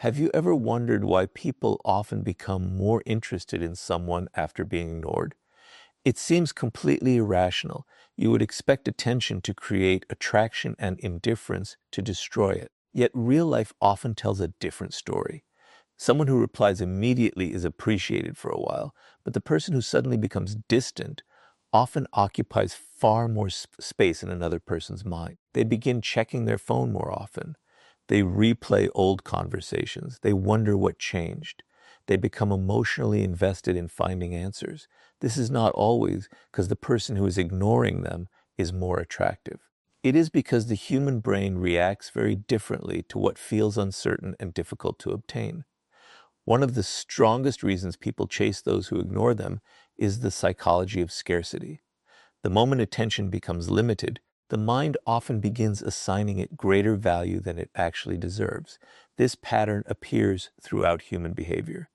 Have you ever wondered why people often become more interested in someone after being ignored? It seems completely irrational. You would expect attention to create attraction and indifference to destroy it. Yet real life often tells a different story. Someone who replies immediately is appreciated for a while, but the person who suddenly becomes distant often occupies far more space in another person's mind. They begin checking their phone more often. They replay old conversations. They wonder what changed. They become emotionally invested in finding answers. This is not always because the person who is ignoring them is more attractive. It is because the human brain reacts very differently to what feels uncertain and difficult to obtain. One of the strongest reasons people chase those who ignore them is the psychology of scarcity. The moment attention becomes limited, the mind often begins assigning it greater value than it actually deserves. This pattern appears throughout human behavior.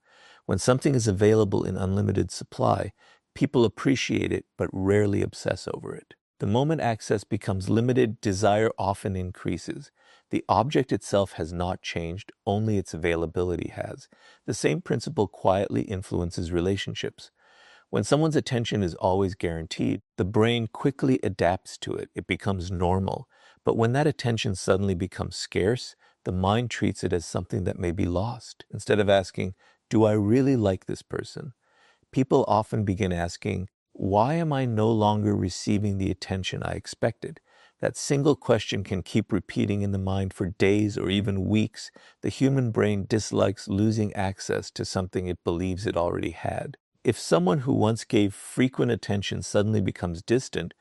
When something is available in unlimited supply, people appreciate it but rarely obsess over it. The moment access becomes limited, desire often increases. The object itself has not changed, only its availability has. The same principle quietly influences relationships. When someone's attention is always guaranteed, the brain quickly adapts to it. It becomes normal. But when that attention suddenly becomes scarce, the mind treats it as something that may be lost. Instead of asking, do I really like this person? People often begin asking, why am I no longer receiving the attention I expected? That single question can keep repeating in the mind for days or even weeks. The human brain dislikes losing access to something it believes it already had. If someone who once gave frequent attention suddenly becomes distant,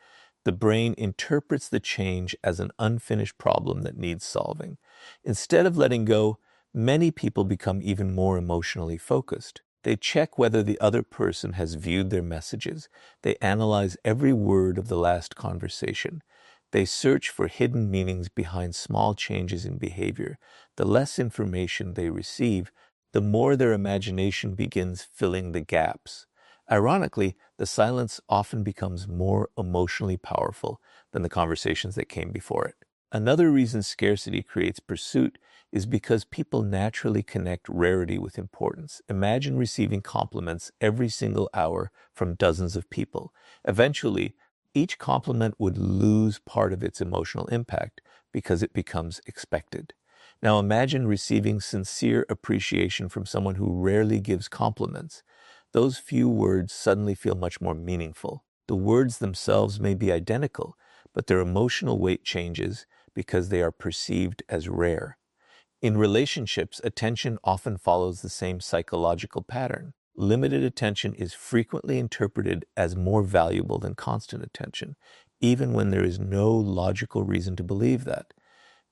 the brain interprets the change as an unfinished problem that needs solving. Instead of letting go, many people become even more emotionally focused. They check whether the other person has viewed their messages. They analyze every word of the last conversation. They search for hidden meanings behind small changes in behavior. The less information they receive, the more their imagination begins filling the gaps. Ironically, the silence often becomes more emotionally powerful than the conversations that came before it. Another reason scarcity creates pursuit is because people naturally connect rarity with importance. Imagine receiving compliments every single hour from dozens of people. Eventually, each compliment would lose part of its emotional impact because it becomes expected. Now imagine receiving sincere appreciation from someone who rarely gives compliments. Those few words suddenly feel much more meaningful. The words themselves may be identical, but their emotional weight changes because they are perceived as rare. In relationships, attention often follows the same psychological pattern. Limited attention is frequently interpreted as more valuable than constant attention, even when there is no logical reason to believe that.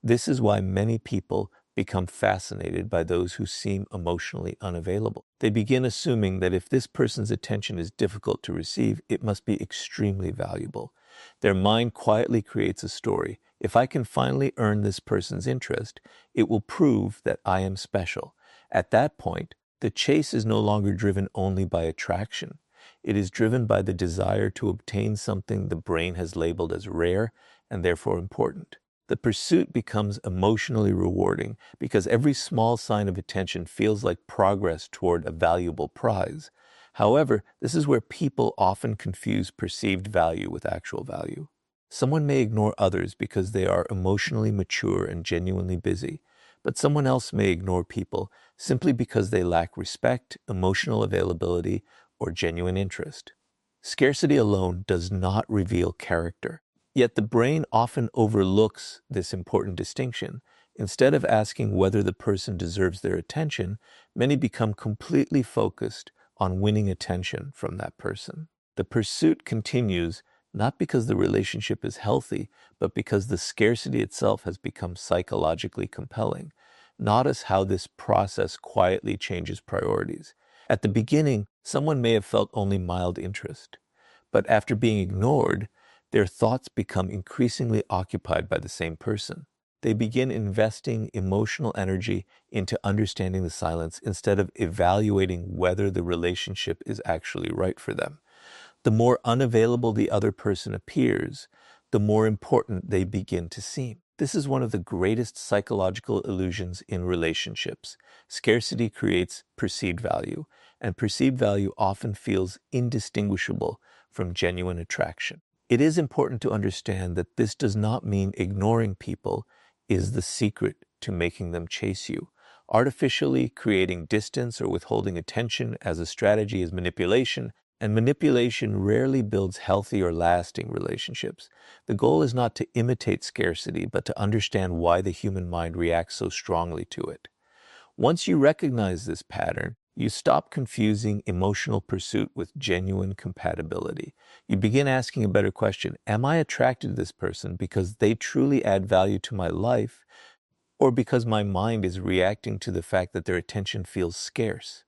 This is why many people become fascinated by those who seem emotionally unavailable. They begin assuming that if this person's attention is difficult to receive, it must be extremely valuable. Their mind quietly creates a story. If I can finally earn this person's interest, it will prove that I am special. At that point, the chase is no longer driven only by attraction. It is driven by the desire to obtain something the brain has labeled as rare and therefore important. The pursuit becomes emotionally rewarding because every small sign of attention feels like progress toward a valuable prize. However, this is where people often confuse perceived value with actual value. Someone may ignore others because they are emotionally mature and genuinely busy, but someone else may ignore people simply because they lack respect, emotional availability, or genuine interest. Scarcity alone does not reveal character. Yet the brain often overlooks this important distinction. Instead of asking whether the person deserves their attention, many become completely focused on winning attention from that person. The pursuit continues not because the relationship is healthy, but because the scarcity itself has become psychologically compelling. Notice how this process quietly changes priorities. At the beginning, someone may have felt only mild interest, but after being ignored, their thoughts become increasingly occupied by the same person. They begin investing emotional energy into understanding the silence instead of evaluating whether the relationship is actually right for them. The more unavailable the other person appears, the more important they begin to seem. This is one of the greatest psychological illusions in relationships. Scarcity creates perceived value, and perceived value often feels indistinguishable from genuine attraction. It is important to understand that this does not mean ignoring people is the secret to making them chase you. Artificially creating distance or withholding attention as a strategy is manipulation, and manipulation rarely builds healthy or lasting relationships. The goal is not to imitate scarcity, but to understand why the human mind reacts so strongly to it. Once you recognize this pattern, you stop confusing emotional pursuit with genuine compatibility. You begin asking a better question: am I attracted to this person because they truly add value to my life, or because my mind is reacting to the fact that their attention feels scarce?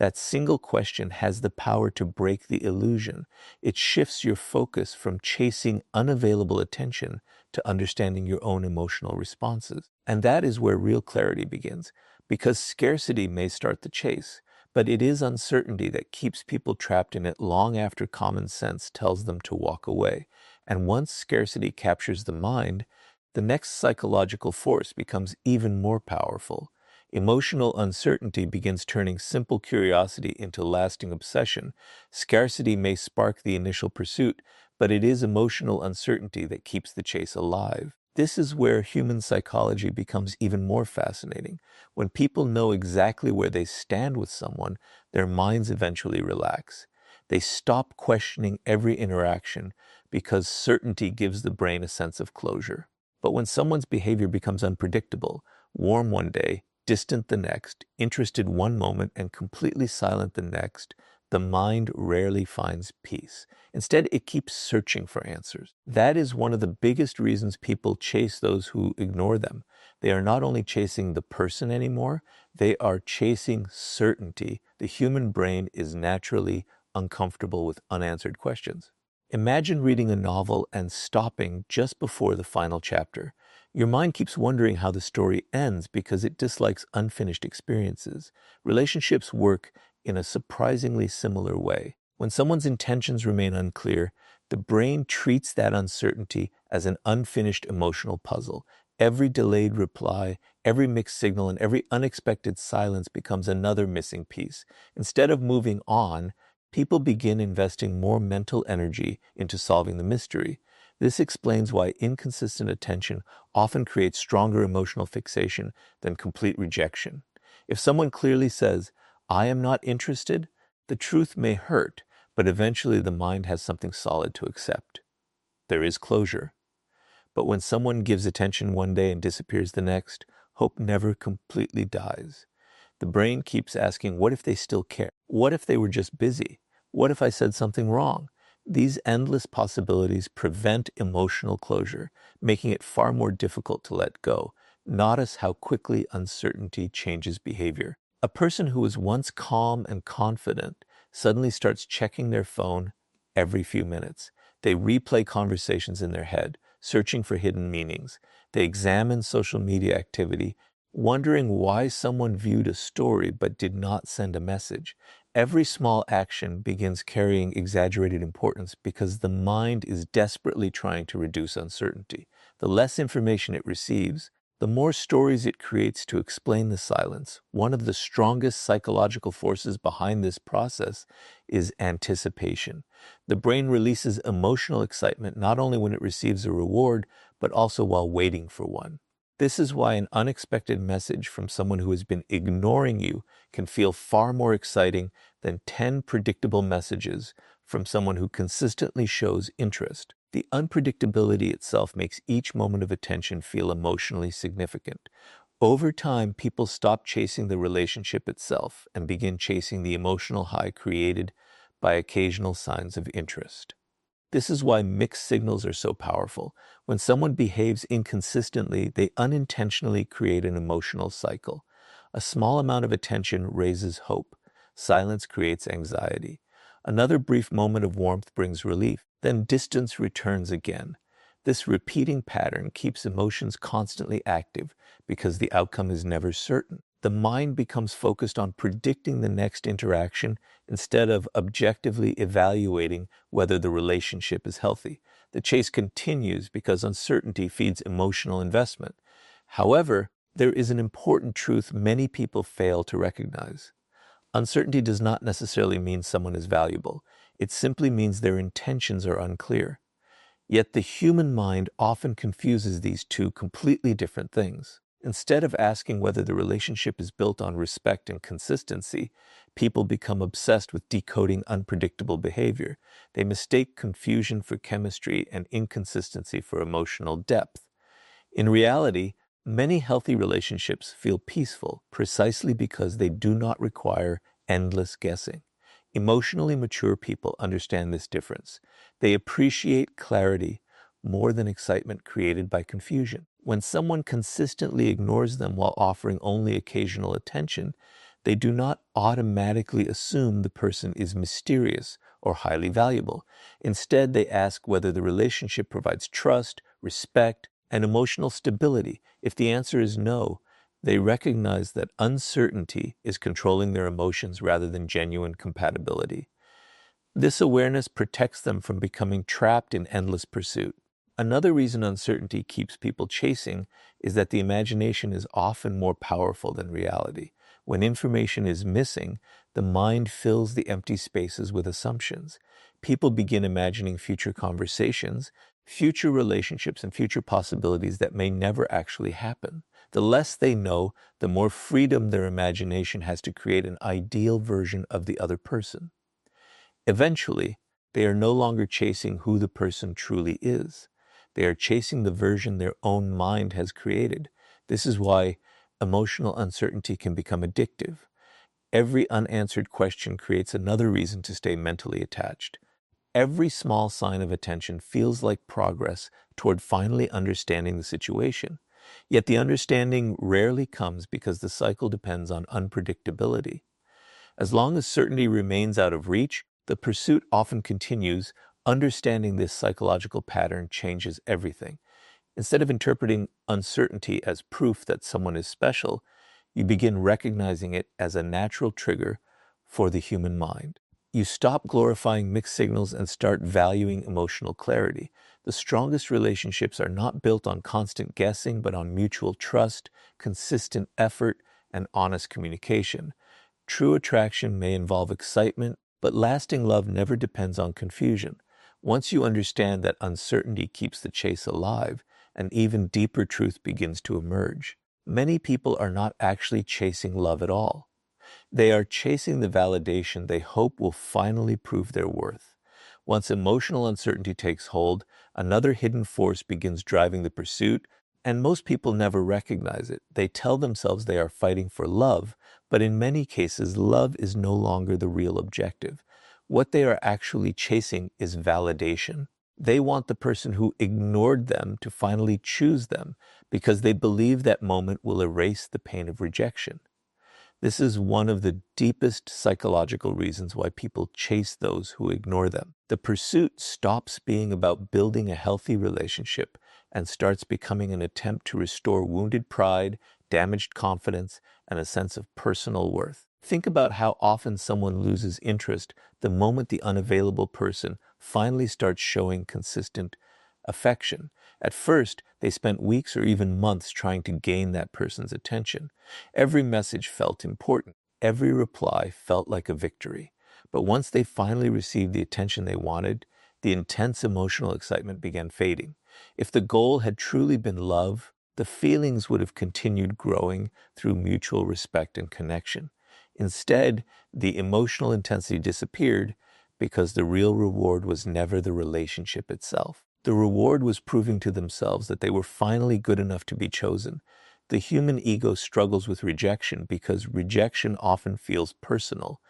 That single question has the power to break the illusion. It shifts your focus from chasing unavailable attention to understanding your own emotional responses. And that is where real clarity begins, because scarcity may start the chase, but it is uncertainty that keeps people trapped in it long after common sense tells them to walk away. And once scarcity captures the mind, the next psychological force becomes even more powerful. Emotional uncertainty begins turning simple curiosity into lasting obsession. Scarcity may spark the initial pursuit, but it is emotional uncertainty that keeps the chase alive. This is where human psychology becomes even more fascinating. When people know exactly where they stand with someone, their minds eventually relax. They stop questioning every interaction because certainty gives the brain a sense of closure. But when someone's behavior becomes unpredictable, warm one day, distant the next, interested one moment, and completely silent the next, the mind rarely finds peace. Instead, it keeps searching for answers. That is one of the biggest reasons people chase those who ignore them. They are not only chasing the person anymore, they are chasing certainty. The human brain is naturally uncomfortable with unanswered questions. Imagine reading a novel and stopping just before the final chapter. Your mind keeps wondering how the story ends because it dislikes unfinished experiences. Relationships work in a surprisingly similar way. When someone's intentions remain unclear, the brain treats that uncertainty as an unfinished emotional puzzle. Every delayed reply, every mixed signal, and every unexpected silence becomes another missing piece. Instead of moving on, people begin investing more mental energy into solving the mystery. This explains why inconsistent attention often creates stronger emotional fixation than complete rejection. If someone clearly says, "I am not interested," the truth may hurt, but eventually the mind has something solid to accept. There is closure. But when someone gives attention one day and disappears the next, hope never completely dies. The brain keeps asking, what if they still care? What if they were just busy? What if I said something wrong? These endless possibilities prevent emotional closure, making it far more difficult to let go. Notice how quickly uncertainty changes behavior. A person who was once calm and confident suddenly starts checking their phone every few minutes. They replay conversations in their head, searching for hidden meanings. They examine social media activity, wondering why someone viewed a story but did not send a message. Every small action begins carrying exaggerated importance because the mind is desperately trying to reduce uncertainty. The less information it receives, the more stories it creates to explain the silence. One of the strongest psychological forces behind this process is anticipation. The brain releases emotional excitement not only when it receives a reward, but also while waiting for one. This is why an unexpected message from someone who has been ignoring you can feel far more exciting than 10 predictable messages from someone who consistently shows interest. The unpredictability itself makes each moment of attention feel emotionally significant. Over time, people stop chasing the relationship itself and begin chasing the emotional high created by occasional signs of interest. This is why mixed signals are so powerful. When someone behaves inconsistently, they unintentionally create an emotional cycle. A small amount of attention raises hope. Silence creates anxiety. Another brief moment of warmth brings relief. Then distance returns again. This repeating pattern keeps emotions constantly active because the outcome is never certain. The mind becomes focused on predicting the next interaction instead of objectively evaluating whether the relationship is healthy. The chase continues because uncertainty feeds emotional investment. However, there is an important truth many people fail to recognize. Uncertainty does not necessarily mean someone is valuable. It simply means their intentions are unclear. Yet the human mind often confuses these two completely different things. Instead of asking whether the relationship is built on respect and consistency, people become obsessed with decoding unpredictable behavior. They mistake confusion for chemistry and inconsistency for emotional depth. In reality, many healthy relationships feel peaceful precisely because they do not require endless guessing. Emotionally mature people understand this difference. They appreciate clarity more than excitement created by confusion. When someone consistently ignores them while offering only occasional attention, they do not automatically assume the person is mysterious or highly valuable. Instead, they ask whether the relationship provides trust, respect, and emotional stability. If the answer is no, they recognize that uncertainty is controlling their emotions rather than genuine compatibility. This awareness protects them from becoming trapped in endless pursuit. Another reason uncertainty keeps people chasing is that the imagination is often more powerful than reality. When information is missing, the mind fills the empty spaces with assumptions. People begin imagining future conversations, future relationships, and future possibilities that may never actually happen. The less they know, the more freedom their imagination has to create an ideal version of the other person. Eventually, they are no longer chasing who the person truly is. They are chasing the version their own mind has created. This is why emotional uncertainty can become addictive. Every unanswered question creates another reason to stay mentally attached. Every small sign of attention feels like progress toward finally understanding the situation. Yet the understanding rarely comes because the cycle depends on unpredictability. As long as certainty remains out of reach, the pursuit often continues. Understanding this psychological pattern changes everything. Instead of interpreting uncertainty as proof that someone is special, you begin recognizing it as a natural trigger for the human mind. You stop glorifying mixed signals and start valuing emotional clarity. The strongest relationships are not built on constant guessing, but on mutual trust, consistent effort, and honest communication. True attraction may involve excitement, but lasting love never depends on confusion. Once you understand that uncertainty keeps the chase alive, an even deeper truth begins to emerge. Many people are not actually chasing love at all. They are chasing the validation they hope will finally prove their worth. Once emotional uncertainty takes hold, another hidden force begins driving the pursuit, and most people never recognize it. They tell themselves they are fighting for love, but in many cases, love is no longer the real objective. What they are actually chasing is validation. They want the person who ignored them to finally choose them because they believe that moment will erase the pain of rejection. This is one of the deepest psychological reasons why people chase those who ignore them. The pursuit stops being about building a healthy relationship and starts becoming an attempt to restore wounded pride, damaged confidence, and a sense of personal worth. Think about how often someone loses interest the moment the unavailable person finally starts showing consistent affection. At first, they spent weeks or even months trying to gain that person's attention. Every message felt important. Every reply felt like a victory. But once they finally received the attention they wanted, the intense emotional excitement began fading. If the goal had truly been love, the feelings would have continued growing through mutual respect and connection. Instead, the emotional intensity disappeared because the real reward was never the relationship itself. The reward was proving to themselves that they were finally good enough to be chosen. The human ego struggles with rejection because rejection often feels personal,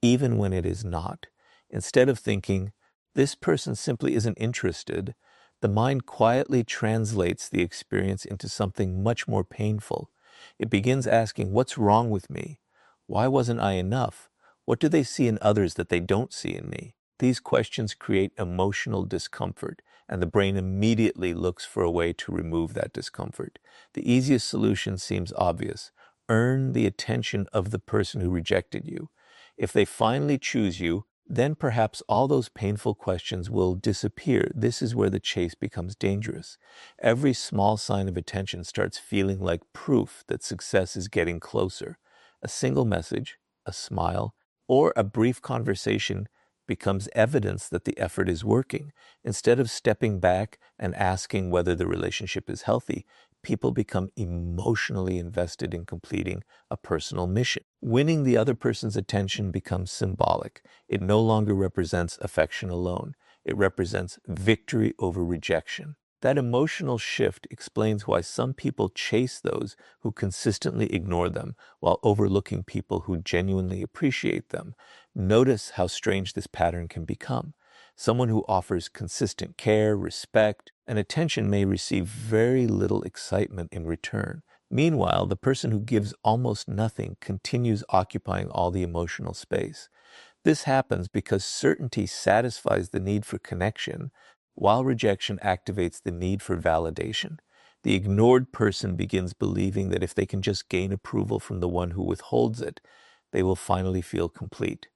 even when it is not. Instead of thinking, this person simply isn't interested, the mind quietly translates the experience into something much more painful. It begins asking, what's wrong with me? Why wasn't I enough? What do they see in others that they don't see in me? These questions create emotional discomfort, and the brain immediately looks for a way to remove that discomfort. The easiest solution seems obvious. Earn the attention of the person who rejected you. If they finally choose you, then perhaps all those painful questions will disappear. This is where the chase becomes dangerous. Every small sign of attention starts feeling like proof that success is getting closer. A single message, a smile, or a brief conversation becomes evidence that the effort is working. Instead of stepping back and asking whether the relationship is healthy, people become emotionally invested in completing a personal mission. Winning the other person's attention becomes symbolic. It no longer represents affection alone. It represents victory over rejection. That emotional shift explains why some people chase those who consistently ignore them while overlooking people who genuinely appreciate them. Notice how strange this pattern can become. Someone who offers consistent care, respect, and attention may receive very little excitement in return. Meanwhile, the person who gives almost nothing continues occupying all the emotional space. This happens because certainty satisfies the need for connection, while rejection activates the need for validation. The ignored person begins believing that if they can just gain approval from the one who withholds it, they will finally feel complete.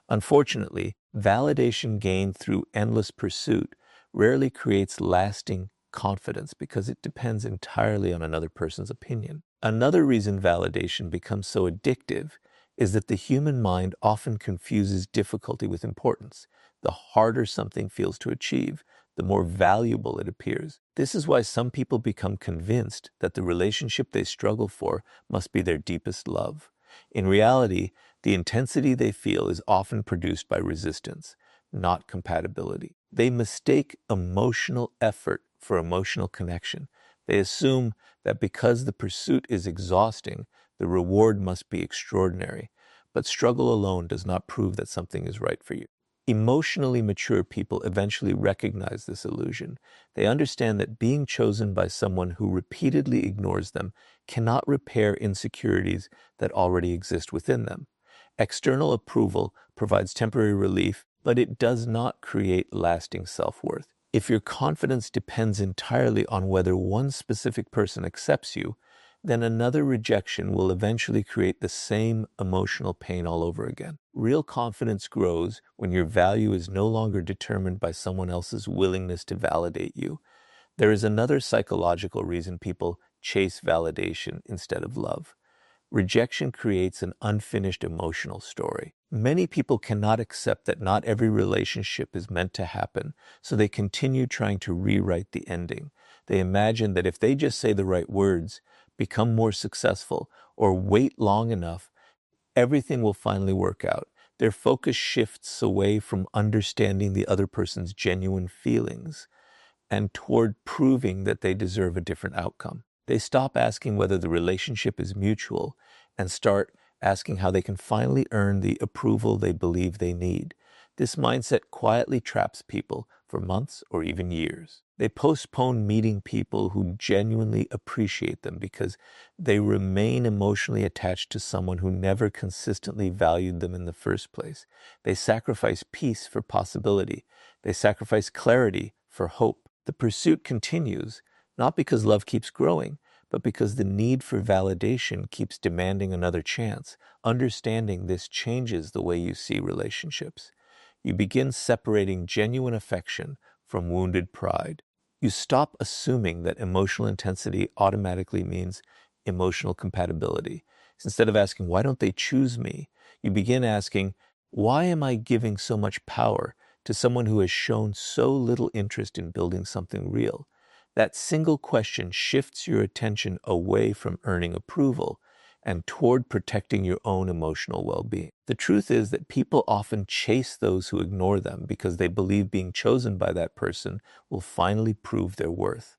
Unfortunately, validation gained through endless pursuit rarely creates lasting confidence because it depends entirely on another person's opinion. Another reason validation becomes so addictive is that the human mind often confuses difficulty with importance. The harder something feels to achieve, the more valuable it appears. This is why some people become convinced that the relationship they struggle for must be their deepest love. In reality, the intensity they feel is often produced by resistance, not compatibility. They mistake emotional effort for emotional connection. They assume that because the pursuit is exhausting, the reward must be extraordinary. But struggle alone does not prove that something is right for you. Emotionally mature people eventually recognize this illusion. They understand that being chosen by someone who repeatedly ignores them cannot repair insecurities that already exist within them. External approval provides temporary relief, but it does not create lasting self-worth. If your confidence depends entirely on whether one specific person accepts you, then another rejection will eventually create the same emotional pain all over again. Real confidence grows when your value is no longer determined by someone else's willingness to validate you. There is another psychological reason people chase validation instead of love. Rejection creates an unfinished emotional story. Many people cannot accept that not every relationship is meant to happen, so they continue trying to rewrite the ending. They imagine that if they just say the right words, become more successful, or wait long enough, everything will finally work out. Their focus shifts away from understanding the other person's genuine feelings and toward proving that they deserve a different outcome. They stop asking whether the relationship is mutual and start asking how they can finally earn the approval they believe they need. This mindset quietly traps people for months or even years. They postpone meeting people who genuinely appreciate them because they remain emotionally attached to someone who never consistently valued them in the first place. They sacrifice peace for possibility. They sacrifice clarity for hope. The pursuit continues, not because love keeps growing, but because the need for validation keeps demanding another chance. Understanding this changes the way you see relationships. You begin separating genuine affection from wounded pride. You stop assuming that emotional intensity automatically means emotional compatibility. Instead of asking, why don't they choose me? You begin asking, why am I giving so much power to someone who has shown so little interest in building something real? That single question shifts your attention away from earning approval and toward protecting your own emotional well-being. The truth is that people often chase those who ignore them because they believe being chosen by that person will finally prove their worth.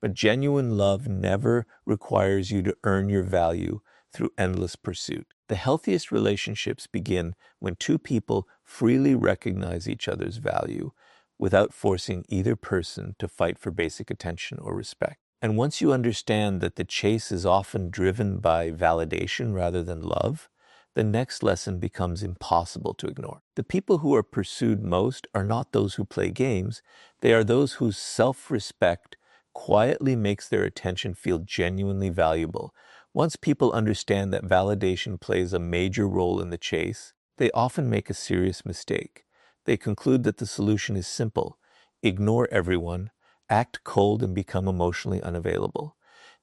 But genuine love never requires you to earn your value through endless pursuit. The healthiest relationships begin when two people freely recognize each other's value without forcing either person to fight for basic attention or respect. And once you understand that the chase is often driven by validation rather than love, the next lesson becomes impossible to ignore. The people who are pursued most are not those who play games. They are those whose self-respect quietly makes their attention feel genuinely valuable. Once people understand that validation plays a major role in the chase, they often make a serious mistake. They conclude that the solution is simple: ignore everyone, act cold, and become emotionally unavailable.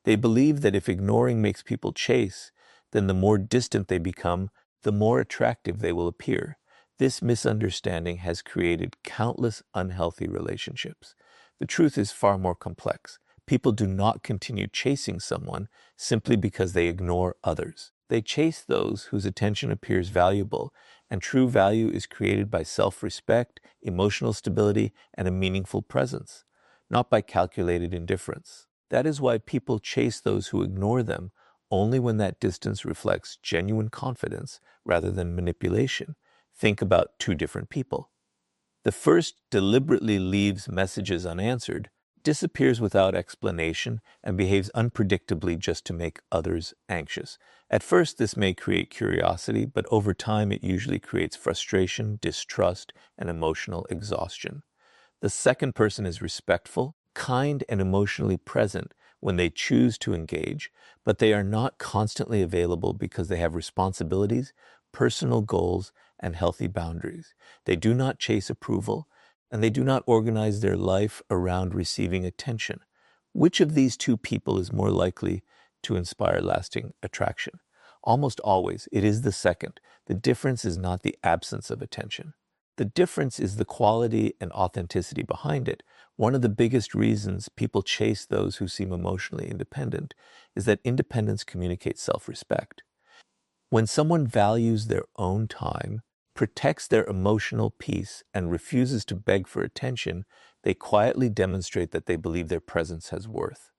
They believe that if ignoring makes people chase, then the more distant they become, the more attractive they will appear. This misunderstanding has created countless unhealthy relationships. The truth is far more complex. People do not continue chasing someone simply because they ignore others. They chase those whose attention appears valuable, and true value is created by self-respect, emotional stability, and a meaningful presence, not by calculated indifference. That is why people chase those who ignore them only when that distance reflects genuine confidence rather than manipulation. Think about two different people. The first deliberately leaves messages unanswered, disappears without explanation, and behaves unpredictably just to make others anxious. At first, this may create curiosity, but over time it usually creates frustration, distrust, and emotional exhaustion. The second person is respectful, kind, and emotionally present when they choose to engage, but they are not constantly available because they have responsibilities, personal goals, and healthy boundaries. They do not chase approval, and they do not organize their life around receiving attention. Which of these two people is more likely to inspire lasting attraction? Almost always, it is the second. The difference is not the absence of attention. The difference is the quality and authenticity behind it. One of the biggest reasons people chase those who seem emotionally independent is that independence communicates self-respect. When someone values their own time, protects their emotional peace, and refuses to beg for attention, they quietly demonstrate that they believe their presence has worth.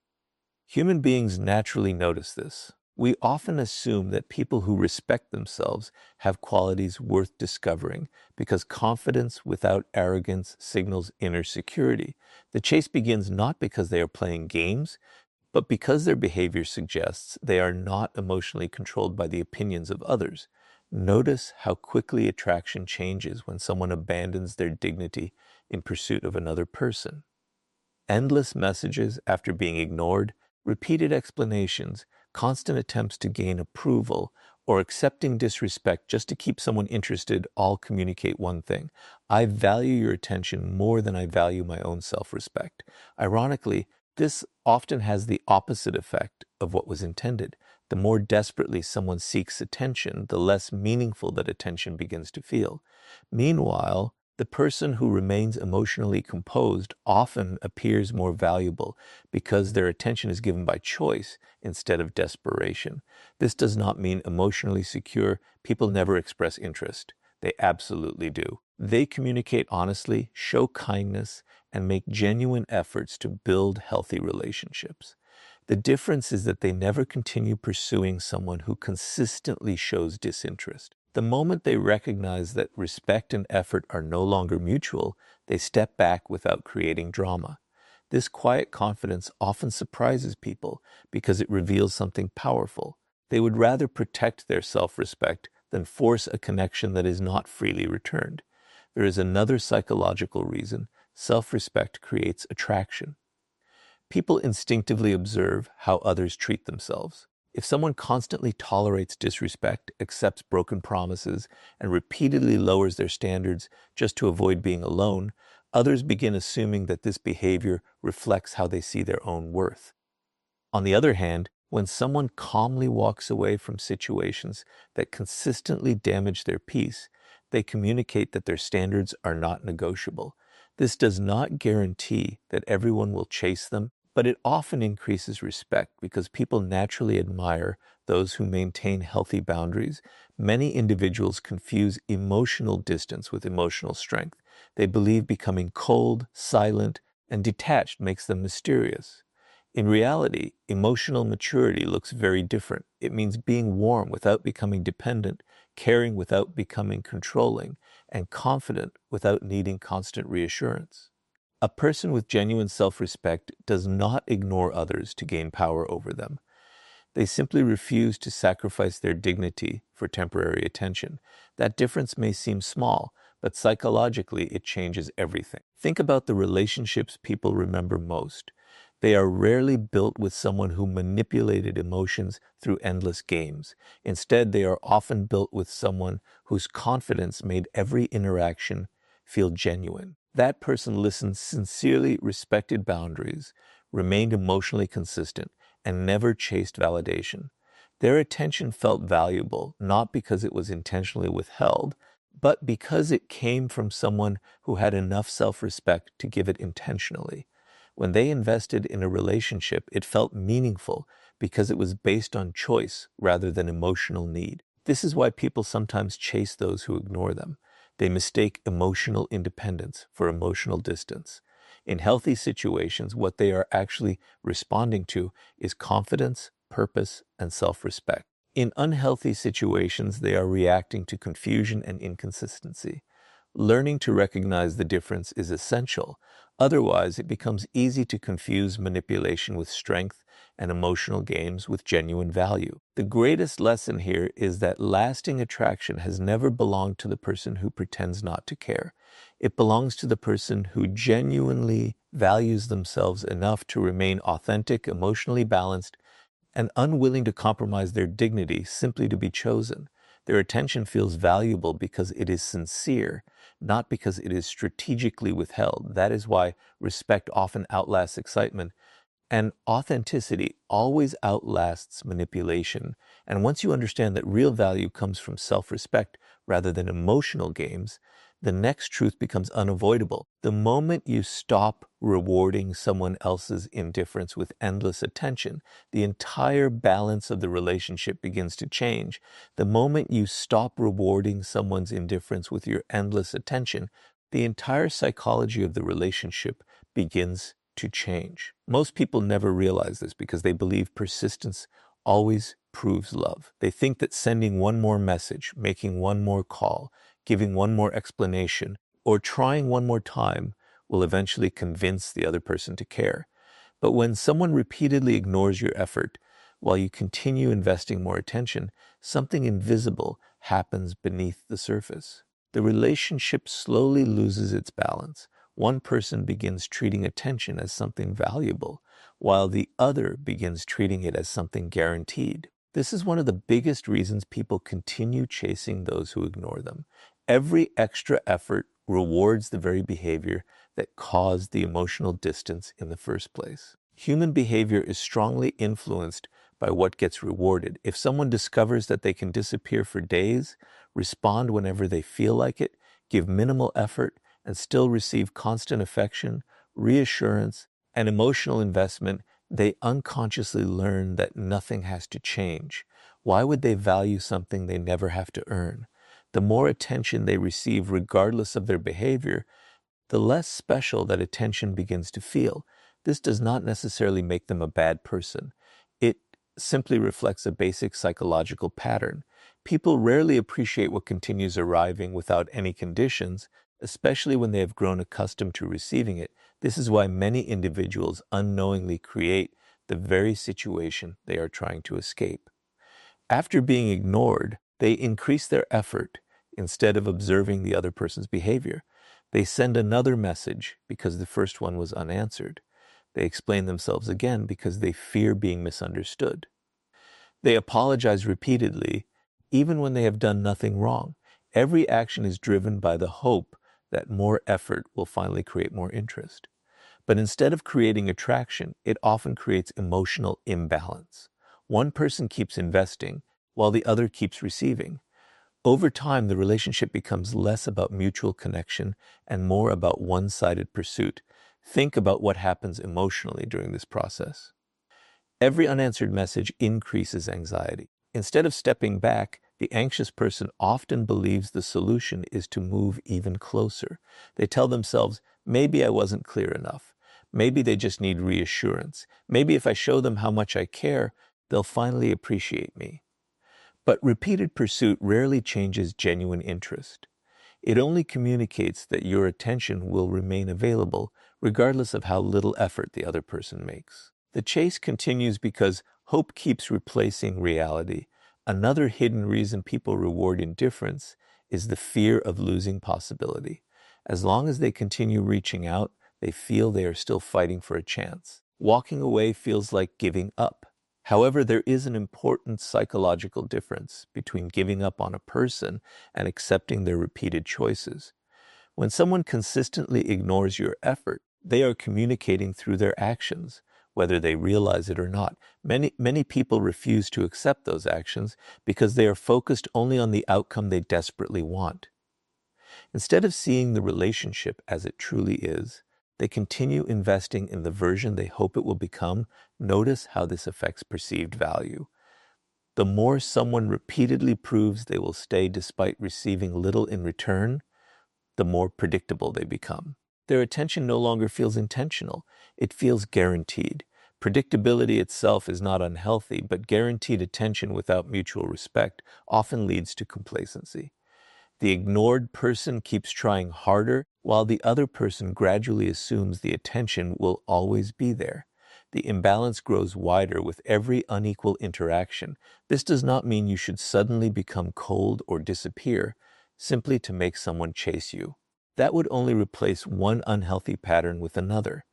Human beings naturally notice this. We often assume that people who respect themselves have qualities worth discovering because confidence without arrogance signals inner security. The chase begins not because they are playing games, but because their behavior suggests they are not emotionally controlled by the opinions of others. Notice how quickly attraction changes when someone abandons their dignity in pursuit of another person. Endless messages after being ignored, repeated explanations, constant attempts to gain approval, or accepting disrespect just to keep someone interested all communicate one thing: I value your attention more than I value my own self-respect. Ironically, this often has the opposite effect of what was intended. The more desperately someone seeks attention, the less meaningful that attention begins to feel. Meanwhile, the person who remains emotionally composed often appears more valuable because their attention is given by choice instead of desperation. This does not mean emotionally secure people never express interest. They absolutely do. They communicate honestly, show kindness, and make genuine efforts to build healthy relationships. The difference is that they never continue pursuing someone who consistently shows disinterest. The moment they recognize that respect and effort are no longer mutual, they step back without creating drama. This quiet confidence often surprises people because it reveals something powerful. They would rather protect their self-respect than force a connection that is not freely returned. There is another psychological reason: self-respect creates attraction. People instinctively observe how others treat themselves. If someone constantly tolerates disrespect, accepts broken promises, and repeatedly lowers their standards just to avoid being alone, others begin assuming that this behavior reflects how they see their own worth. On the other hand, when someone calmly walks away from situations that consistently damage their peace, they communicate that their standards are not negotiable. This does not guarantee that everyone will chase them, but it often increases respect because people naturally admire those who maintain healthy boundaries. Many individuals confuse emotional distance with emotional strength. They believe becoming cold, silent, and detached makes them mysterious. In reality, emotional maturity looks very different. It means being warm without becoming dependent, caring without becoming controlling, and confident without needing constant reassurance. A person with genuine self-respect does not ignore others to gain power over them. They simply refuse to sacrifice their dignity for temporary attention. That difference may seem small, but psychologically it changes everything. Think about the relationships people remember most. They are rarely built with someone who manipulated emotions through endless games. Instead, they are often built with someone whose confidence made every interaction feel genuine. That person listened sincerely, respected boundaries, remained emotionally consistent, and never chased validation. Their attention felt valuable, not because it was intentionally withheld, but because it came from someone who had enough self-respect to give it intentionally. When they invested in a relationship, it felt meaningful because it was based on choice rather than emotional need. This is why people sometimes chase those who ignore them. They mistake emotional independence for emotional distance. In healthy situations, what they are actually responding to is confidence, purpose, and self-respect. In unhealthy situations, they are reacting to confusion and inconsistency. Learning to recognize the difference is essential. Otherwise, it becomes easy to confuse manipulation with strength and emotional games with genuine value. The greatest lesson here is that lasting attraction has never belonged to the person who pretends not to care. It belongs to the person who genuinely values themselves enough to remain authentic, emotionally balanced, and unwilling to compromise their dignity simply to be chosen. Their attention feels valuable because it is sincere, not because it is strategically withheld. That is why respect often outlasts excitement, and authenticity always outlasts manipulation. And once you understand that real value comes from self-respect rather than emotional games, the next truth becomes unavoidable. The moment you stop rewarding someone else's indifference with endless attention, the entire balance of the relationship begins to change. The moment you stop rewarding someone's indifference with your endless attention, the entire psychology of the relationship begins to change. Most people never realize this because they believe persistence always proves love. They think that sending one more message, making one more call, giving one more explanation, or trying one more time will eventually convince the other person to care. But when someone repeatedly ignores your effort while you continue investing more attention, something invisible happens beneath the surface. The relationship slowly loses its balance. One person begins treating attention as something valuable, while the other begins treating it as something guaranteed. This is one of the biggest reasons people continue chasing those who ignore them. Every extra effort rewards the very behavior that caused the emotional distance in the first place. Human behavior is strongly influenced by what gets rewarded. If someone discovers that they can disappear for days, respond whenever they feel like it, give minimal effort, and still receive constant affection, reassurance, and emotional investment, they unconsciously learn that nothing has to change. Why would they value something they never have to earn? The more attention they receive, regardless of their behavior, the less special that attention begins to feel. This does not necessarily make them a bad person. It simply reflects a basic psychological pattern. People rarely appreciate what continues arriving without any conditions, especially when they have grown accustomed to receiving it. This is why many individuals unknowingly create the very situation they are trying to escape. After being ignored, they increase their effort instead of observing the other person's behavior. They send another message because the first one was unanswered. They explain themselves again because they fear being misunderstood. They apologize repeatedly, even when they have done nothing wrong. Every action is driven by the hope that more effort will finally create more interest. But instead of creating attraction, it often creates emotional imbalance. One person keeps investing while the other keeps receiving. Over time, the relationship becomes less about mutual connection and more about one-sided pursuit. Think about what happens emotionally during this process. Every unanswered message increases anxiety. Instead of stepping back, the anxious person often believes the solution is to move even closer. They tell themselves, maybe I wasn't clear enough. Maybe they just need reassurance. Maybe if I show them how much I care, they'll finally appreciate me. But repeated pursuit rarely changes genuine interest. It only communicates that your attention will remain available regardless of how little effort the other person makes. The chase continues because hope keeps replacing reality. Another hidden reason people reward indifference is the fear of losing possibility. As long as they continue reaching out, they feel they are still fighting for a chance. Walking away feels like giving up. However, there is an important psychological difference between giving up on a person and accepting their repeated choices. When someone consistently ignores your effort, they are communicating through their actions, whether they realize it or not. Many people refuse to accept those actions because they are focused only on the outcome they desperately want. Instead of seeing the relationship as it truly is, they continue investing in the version they hope it will become. Notice how this affects perceived value. The more someone repeatedly proves they will stay despite receiving little in return, the more predictable they become. Their attention no longer feels intentional, it feels guaranteed. Predictability itself is not unhealthy, but guaranteed attention without mutual respect often leads to complacency. The ignored person keeps trying harder, while the other person gradually assumes the attention will always be there. The imbalance grows wider with every unequal interaction. This does not mean you should suddenly become cold or disappear, simply to make someone chase you. That would only replace one unhealthy pattern with another.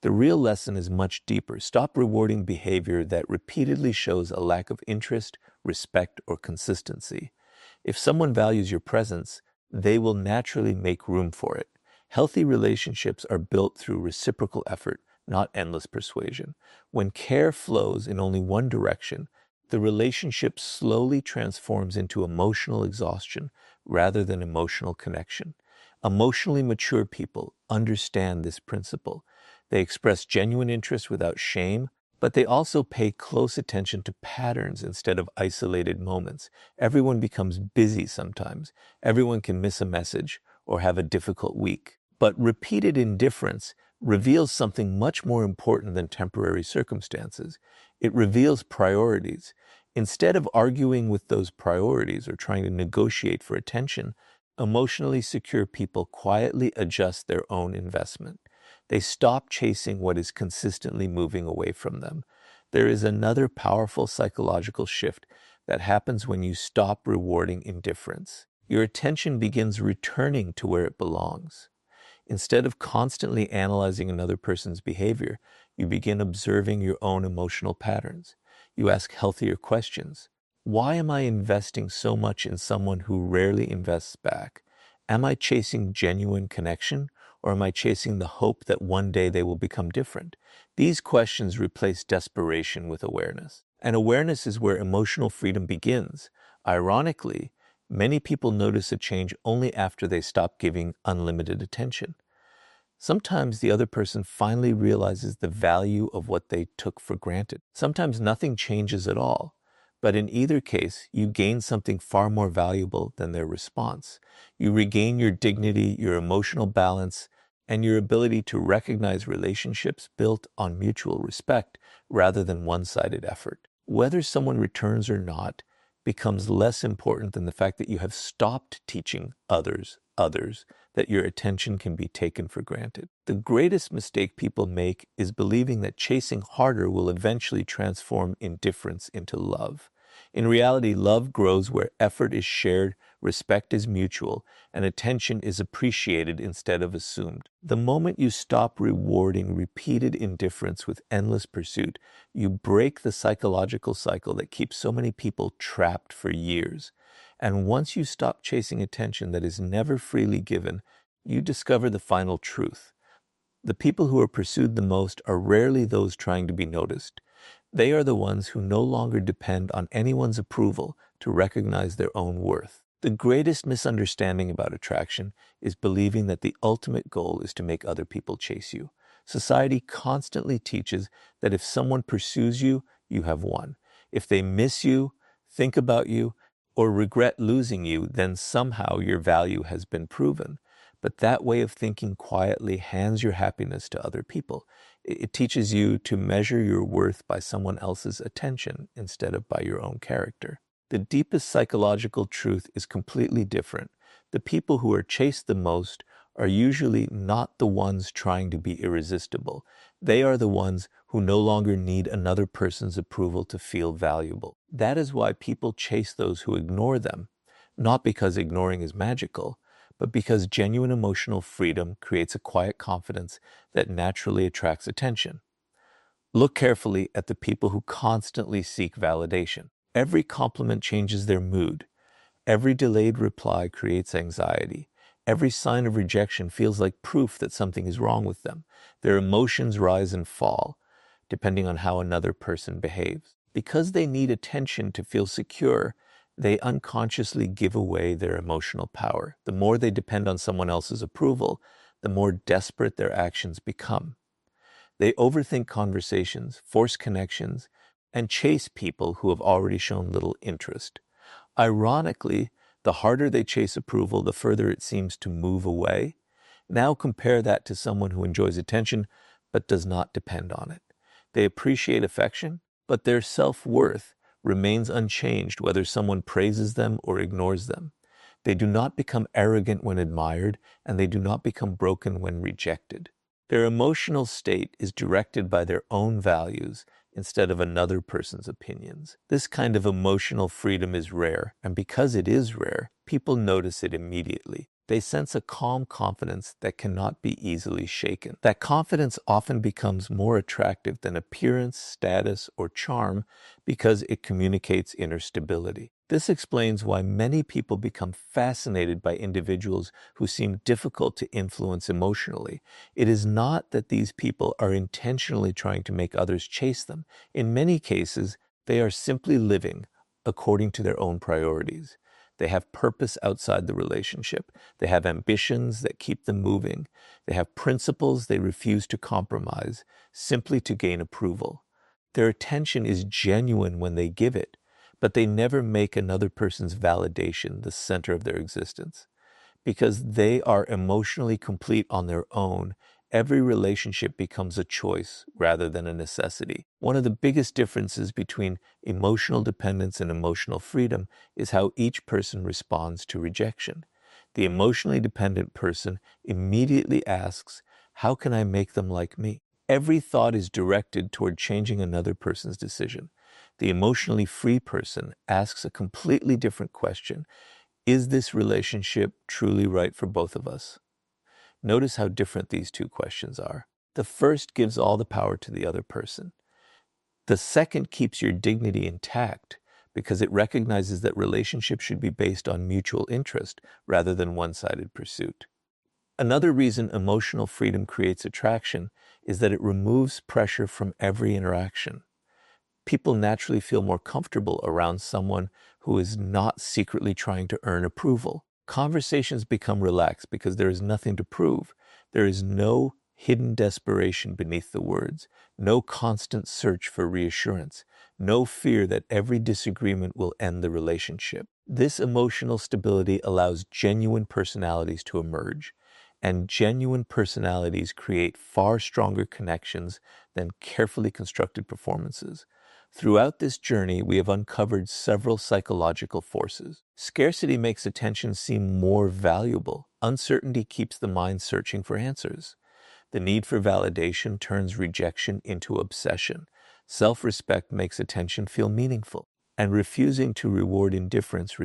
The real lesson is much deeper. Stop rewarding behavior that repeatedly shows a lack of interest, respect, or consistency. If someone values your presence, they will naturally make room for it. Healthy relationships are built through reciprocal effort, not endless persuasion. When care flows in only one direction, the relationship slowly transforms into emotional exhaustion rather than emotional connection. Emotionally mature people understand this principle. They express genuine interest without shame, but they also pay close attention to patterns instead of isolated moments. Everyone becomes busy sometimes. Everyone can miss a message or have a difficult week. But repeated indifference reveals something much more important than temporary circumstances. It reveals priorities. Instead of arguing with those priorities or trying to negotiate for attention, emotionally secure people quietly adjust their own investment. They stop chasing what is consistently moving away from them. There is another powerful psychological shift that happens when you stop rewarding indifference. Your attention begins returning to where it belongs. Instead of constantly analyzing another person's behavior, you begin observing your own emotional patterns. You ask healthier questions. Why am I investing so much in someone who rarely invests back? Am I chasing genuine connection, or am I chasing the hope that one day they will become different? These questions replace desperation with awareness. And awareness is where emotional freedom begins. Ironically, many people notice a change only after they stop giving unlimited attention. Sometimes the other person finally realizes the value of what they took for granted. Sometimes nothing changes at all. But in either case, you gain something far more valuable than their response. You regain your dignity, your emotional balance, and your ability to recognize relationships built on mutual respect rather than one-sided effort. Whether someone returns or not becomes less important than the fact that you have stopped teaching others that your attention can be taken for granted. The greatest mistake people make is believing that chasing harder will eventually transform indifference into love. In reality, love grows where effort is shared, respect is mutual, and attention is appreciated instead of assumed. The moment you stop rewarding repeated indifference with endless pursuit, you break the psychological cycle that keeps so many people trapped for years. And once you stop chasing attention that is never freely given, you discover the final truth. The people who are pursued the most are rarely those trying to be noticed. They are the ones who no longer depend on anyone's approval to recognize their own worth. The greatest misunderstanding about attraction is believing that the ultimate goal is to make other people chase you. Society constantly teaches that if someone pursues you, you have won. If they miss you, think about you, or regret losing you, then somehow your value has been proven. But that way of thinking quietly hands your happiness to other people. It teaches you to measure your worth by someone else's attention instead of by your own character. The deepest psychological truth is completely different. The people who are chased the most are usually not the ones trying to be irresistible. They are the ones who no longer need another person's approval to feel valuable. That is why people chase those who ignore them, not because ignoring is magical, but because genuine emotional freedom creates a quiet confidence that naturally attracts attention. Look carefully at the people who constantly seek validation. Every compliment changes their mood. Every delayed reply creates anxiety. Every sign of rejection feels like proof that something is wrong with them. Their emotions rise and fall, depending on how another person behaves. Because they need attention to feel secure, they unconsciously give away their emotional power. The more they depend on someone else's approval, the more desperate their actions become. They overthink conversations, force connections, and chase people who have already shown little interest. Ironically, the harder they chase approval, the further it seems to move away. Now compare that to someone who enjoys attention but does not depend on it. They appreciate affection, but their self-worth remains unchanged whether someone praises them or ignores them. They do not become arrogant when admired, and they do not become broken when rejected. Their emotional state is directed by their own values instead of another person's opinions. This kind of emotional freedom is rare, and because it is rare, people notice it immediately. They sense a calm confidence that cannot be easily shaken. That confidence often becomes more attractive than appearance, status, or charm because it communicates inner stability. This explains why many people become fascinated by individuals who seem difficult to influence emotionally. It is not that these people are intentionally trying to make others chase them. In many cases, they are simply living according to their own priorities. They have purpose outside the relationship. They have ambitions that keep them moving. They have principles they refuse to compromise simply to gain approval. Their attention is genuine when they give it, but they never make another person's validation the center of their existence. Because they are emotionally complete on their own, every relationship becomes a choice rather than a necessity. One of the biggest differences between emotional dependence and emotional freedom is how each person responds to rejection. The emotionally dependent person immediately asks, "How can I make them like me?" Every thought is directed toward changing another person's decision. The emotionally free person asks a completely different question. Is this relationship truly right for both of us? Notice how different these two questions are. The first gives all the power to the other person. The second keeps your dignity intact because it recognizes that relationships should be based on mutual interest rather than one-sided pursuit. Another reason emotional freedom creates attraction is that it removes pressure from every interaction. People naturally feel more comfortable around someone who is not secretly trying to earn approval. Conversations become relaxed because there is nothing to prove. There is no hidden desperation beneath the words, no constant search for reassurance, no fear that every disagreement will end the relationship. This emotional stability allows genuine personalities to emerge, and genuine personalities create far stronger connections than carefully constructed performances. Throughout this journey, we have uncovered several psychological forces. Scarcity makes attention seem more valuable. Uncertainty keeps the mind searching for answers. The need for validation turns rejection into obsession. Self-respect makes attention feel meaningful. And refusing to reward indifference